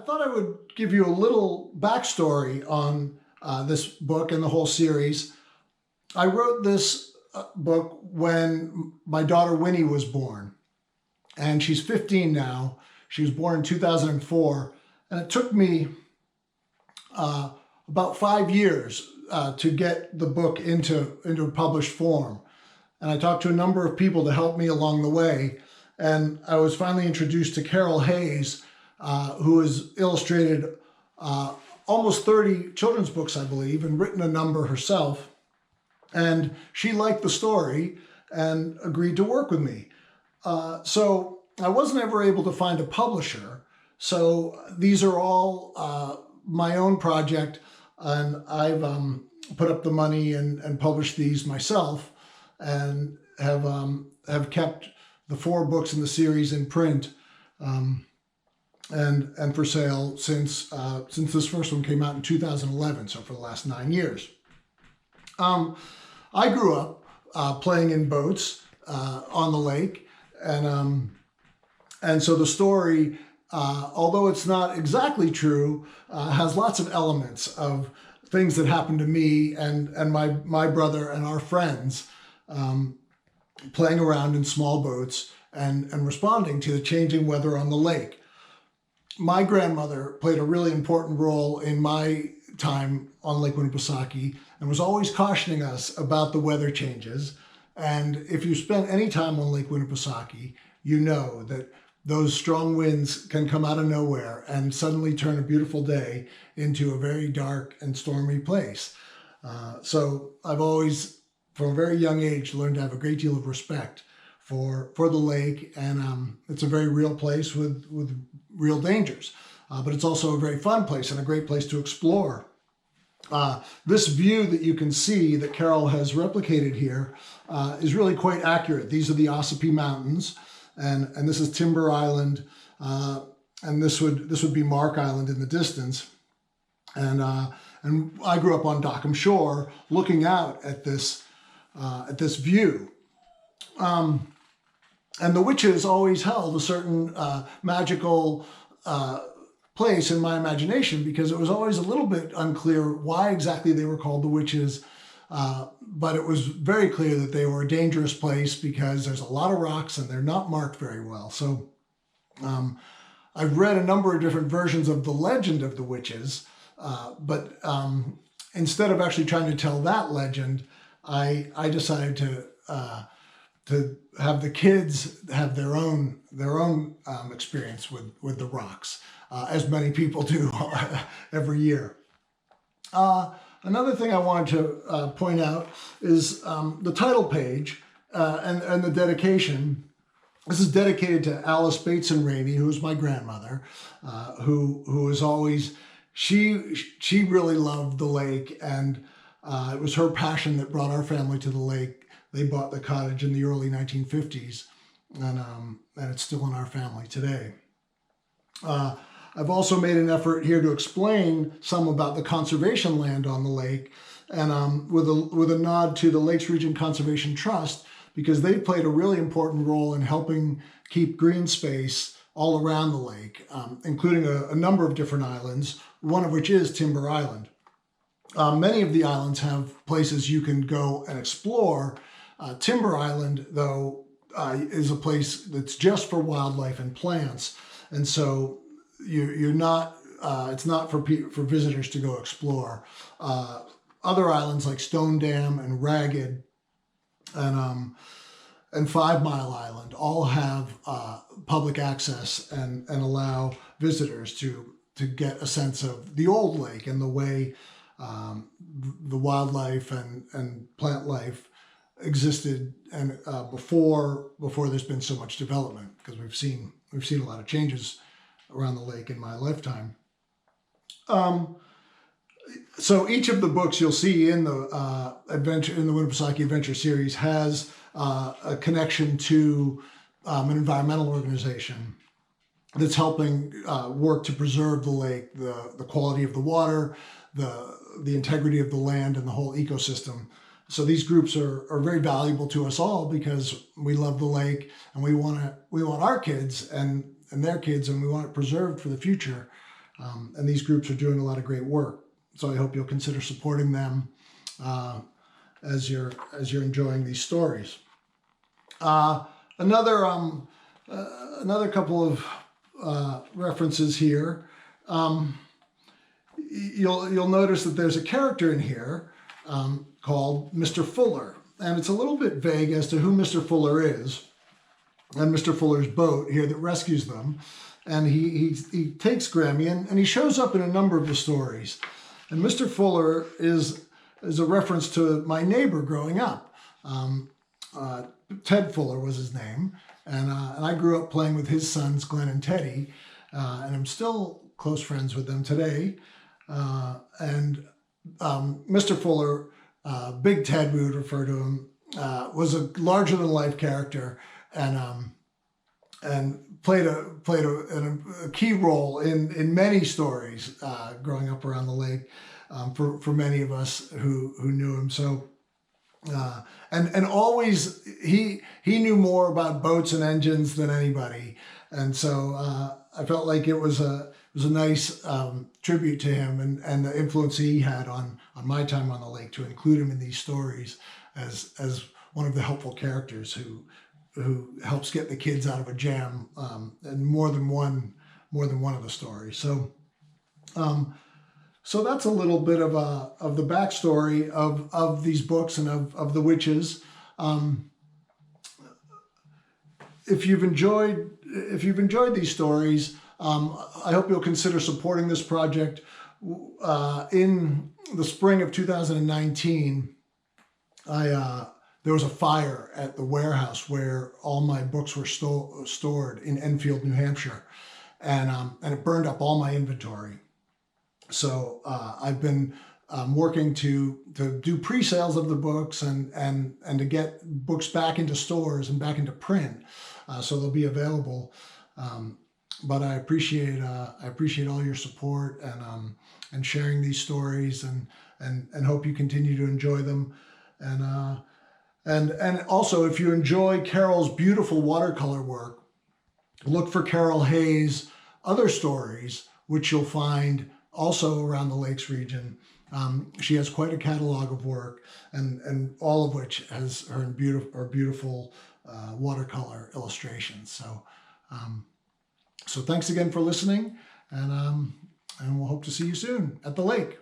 thought I would give you a little backstory on this book and the whole series. I wrote this book when my daughter Winnie was born, and she's 15 now. She was born in 2004, and it took me about 5 years to get the book into a published form. And I talked to a number of people to help me along the way. And I was finally introduced to Carol Hayes, who has illustrated almost 30 children's books, I believe, and written a number herself. And she liked the story and agreed to work with me. So I wasn't ever able to find a publisher. So these are all my own project, and I've put up the money and published these myself, and have kept the 4 books in the series in print and for sale since this first one came out in 2011, so for the last 9 years. I grew up playing in boats on the lake, and so the story, although it's not exactly true, has lots of elements of things that happened to me and my brother and our friends playing around in small boats and responding to the changing weather on the lake. My grandmother played a really important role in my time on Lake Winnipesaukee and was always cautioning us about the weather changes. And if you spent any time on Lake Winnipesaukee, you know that those strong winds can come out of nowhere and suddenly turn a beautiful day into a very dark and stormy place. So I've always, from a very young age, learned to have a great deal of respect for the lake, and it's a very real place with real dangers. But it's also a very fun place and a great place to explore. This view that you can see that Carol has replicated here is really quite accurate. These are the Ossipee Mountains, and this is Timber Island, and this would be Mark Island in the distance. And I grew up on Dockham Shore, looking out at this view. And the witches always held a certain magical place in my imagination, because it was always a little bit unclear why exactly they were called the witches. But it was very clear that they were a dangerous place because there's a lot of rocks and they're not marked very well. So I've read a number of different versions of the legend of the witches, but instead of actually trying to tell that legend, I decided to have the kids have their own experience with the rocks, as many people do every year. Another thing I wanted to point out is the title page and the dedication. This is dedicated to Alice Bateson Rainey, who was my grandmother, who was always, she really loved the lake, and it was her passion that brought our family to the lake. They bought the cottage in the early 1950s, and it's still in our family today. I've also made an effort here to explain some about the conservation land on the lake, and with a nod to the Lakes Region Conservation Trust, because they've played a really important role in helping keep green space all around the lake, including a number of different islands, one of which is Timber Island. Many of the islands have places you can go and explore. Timber Island, though, is a place that's just for wildlife and plants, and so you're not. It's not for visitors to go explore. Other islands like Stone Dam and Ragged and 5 Mile Island all have public access and allow visitors to get a sense of the old lake and the way the wildlife and plant life existed and before there's been so much development, because we've seen a lot of changes around the lake in my lifetime. So each of the books you'll see in the Winnipesaukee Adventure series has a connection to an environmental organization that's helping work to preserve the lake, the quality of the water, the integrity of the land, and the whole ecosystem. So these groups are very valuable to us all because we love the lake, and we want our kids and their kids, and we want it preserved for the future. And these groups are doing a lot of great work. So I hope you'll consider supporting them as you're enjoying these stories. Another couple of references here. You'll notice that there's a character in here called Mr. Fuller, and it's a little bit vague as to who Mr. Fuller is, and Mr. Fuller's boat here that rescues them. And he takes Grammy, and he shows up in a number of the stories. And Mr. Fuller is a reference to my neighbor growing up. Ted Fuller was his name, and I grew up playing with his sons, Glenn and Teddy, and I'm still close friends with them today. Mr. Fuller, Big Ted, we would refer to him, was a larger-than-life character, and played a key role in many stories growing up around the lake for many of us who knew him. So. And always he knew more about boats and engines than anybody, and so I felt like it was a nice tribute to him and the influence he had on my time on the lake, to include him in these stories as one of the helpful characters who helps get the kids out of a jam in more than one of the stories. So that's a little bit of the backstory of these books and of the witches. If you've enjoyed these stories, I hope you'll consider supporting this project. In the spring of 2019, there was a fire at the warehouse where all my books were stored in Enfield, New Hampshire, and it burned up all my inventory. So I've been working to do pre-sales of the books and to get books back into stores and back into print, so they'll be available. But I appreciate all your support and sharing these stories, and hope you continue to enjoy them. And also, if you enjoy Carol's beautiful watercolor work, look for Carol Hayes' other stories, which you'll find also around the Lakes region. She has quite a catalog of work, and all of which has her beautiful watercolor illustrations. So thanks again for listening, and we'll hope to see you soon at the lake.